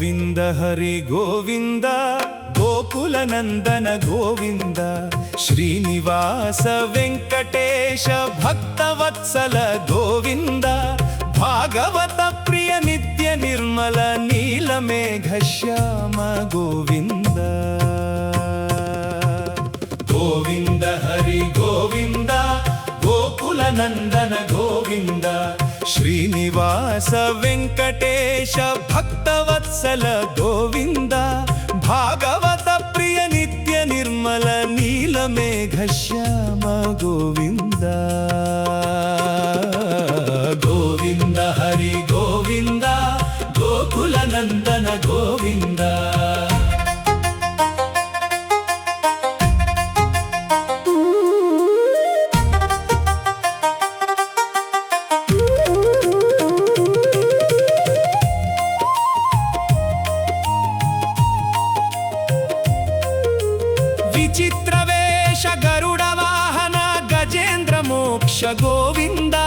ಗೋವಿಂದ ಹರಿ ಗೋವಿಂದ ಗೋಕುಲ ನಂದನ ಗೋವಿಂದ ಶ್ರೀನಿವಾಸ ವೆಂಕಟೇಶ ಭಕ್ತವತ್ಸಲ ಗೋವಿಂದ ಭಾಗವತ ಪ್ರಿಯ ನಿತ್ಯ ನಿರ್ಮಲ ನೀಲಮೇಘ ಶ್ಯಾಮ ಗೋವಿಂದ ಗೋವಿಂದ ಹರಿ ಗೋವಿಂದ ಗೋಕುಲ ನಂದನ ಗೋವಿಂದ ಶ್ರೀನಿವಾಸ ವೆಂಕಟೇಶ ಭಕ್ತವತ್ಸಲ ಗೋವಿಂದ ಭಾಗವತ ಪ್ರಿಯ ನಿತ್ಯ ನಿರ್ಮಲ ನೀಲಮೇಘ ಶ್ಯಾಮ ಗೋವಿಂದ ಗೋವಿಂದ ಹರಿ ಗೋವಿಂದ ಗೋಕುಲ ನಂದನ ಗೋವಿಂದ ವಿಚಿತ್ರ ವೇಷ ಗರುಡ ವಾಹನ ಗಜೇಂದ್ರ ಮೋಕ್ಷ ಗೋವಿಂದ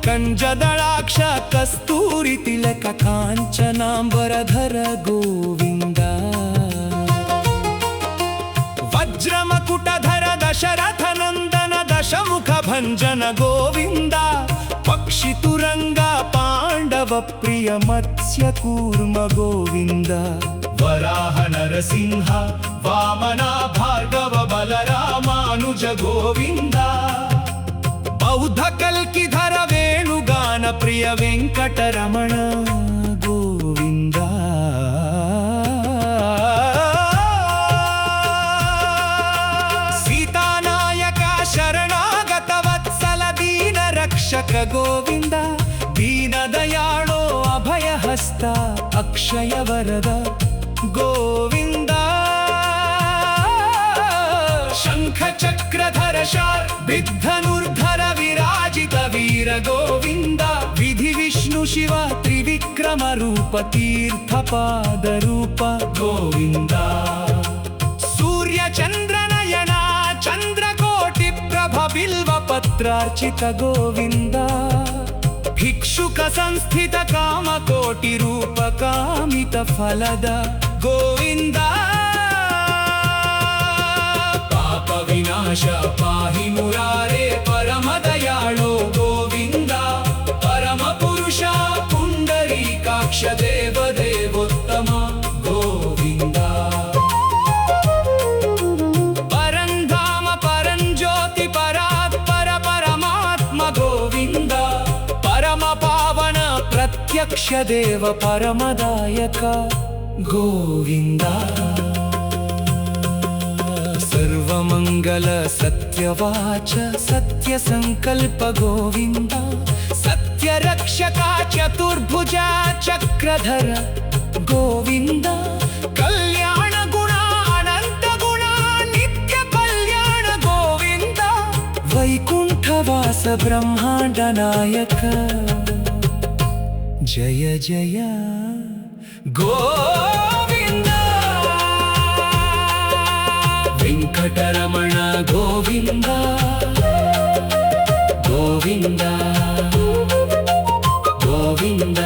ಕಂಜದಳಾಕ್ಷ ಕಸ್ತೂರಿ ತಿಲಕ ಕಾಂಚನಾಂಬರಧರ ಗೋವಿಂದ ವಜ್ರಮಕುಟಧರ ದಶರಥ ನಂದನ ದಶಮುಖ ಭಂಜನ ಗೋವಿಂದ ಪಕ್ಷಿ ತುರಂಗ ಪಾಂಡವ ಪ್ರಿಯ ಮತ್ಸ್ಯ ಕೂರ್ಮ ಗೋವಿಂದ ವರಾಹ ನರಸಿಂಹ ವಾಮನ ಭಾರ್ಗವ ಬಲರಾಮಾನುಜ ಗೋವಿಂದ ಬೌದ್ಧ ಕಲ್ಕಿಧರ ವೇಣುಗಾನ ಪ್ರಿಯ ವೆಂಕಟರಮಣ ಗೋವಿಂದ ಸೀತಾನಾಯಕ ಶರಣಾಗತ ವತ್ಸಲ ದೀನ ರಕ್ಷಕ ಗೋವಿಂದ ದೀನ ದಯಾಳೋ ಅಭಯ ಹಸ್ತ ಅಕ್ಷಯ ವರದ ಗೋವಿಂದ ಶಂಖ ಚಕ್ರಧರ ಶಾರ್ಬಿದ್ಧನುರ್ಧರ ವಿರಾಜಿತ ವೀರ ಗೋವಿಂದ ವಿಧಿ ವಿಷ್ಣು ಶಿವ ತ್ರಿವಿಕ್ರಮ ರೂಪ ತೀರ್ಥಪಾದ ರೂಪ ಗೋವಿಂದ ಸೂರ್ಯ ಚಂದ್ರ ನಯನ ಚಂದ್ರಕೋಟಿ ಪ್ರಭ ಬಿಲ್ವ ಪತ್ರಾರ್ಚಿತ ಗೋವಿಂದ ಭಿಕ್ಷುಕ ಸಂಸ್ಥಿತ ಕಾಮಕೋಟಿ ರೂಪ ಕಾಮಿತ ಫಲದ ಗೋವಿಂದ ಪಾಪ ವಿನಾಶ ಪಾಹಿ ಮುರಾರೆ ಪರಮ ದಯಾಳೋ ಗೋವಿಂದ ಪರಮ ಪುರುಷ ಪುಂಡರೀಕಾಕ್ಷ ದೇವ ದೇವೋತ್ತಮ ಗೋವಿಂದ ಪರಂಧಾಮ ಪರಂಜ್ಯೋತಿ ಪರಾತ್ಪರ ಪರಮಾತ್ಮ ಗೋವಿಂದ ಪರಮ ಪಾವನ ಪ್ರತ್ಯಕ್ಷ ದೇವ ಪರಮದಾಯಕ ಗೋವಿಂದ ಸರ್ವಮಂಗಲ ಸತ್ಯವಾಚ ಸತ್ಯ ಸಂಕಲ್ಪ ಗೋವಿಂದ ಸತ್ಯ ರಕ್ಷಕ ಚತುರ್ಭುಜ ಚಕ್ರಧರ ಗೋವಿಂದ ಕಲ್ಯಾಣ ಗುಣ ಅನಂತ ಗುಣ ನಿತ್ಯ ಕಲ್ಯಾಣ ಗೋವಿಂದ ವೈಕುಂಠವಾಸ ಬ್ರಹ್ಮಾಂಡ ನಾಯಕ ಜಯ ಜಯ ಗೋವಿಂದ ವೆಂಕಟರಮಣ ಗೋವಿಂದ ಗೋವಿಂದ ಗೋವಿಂದ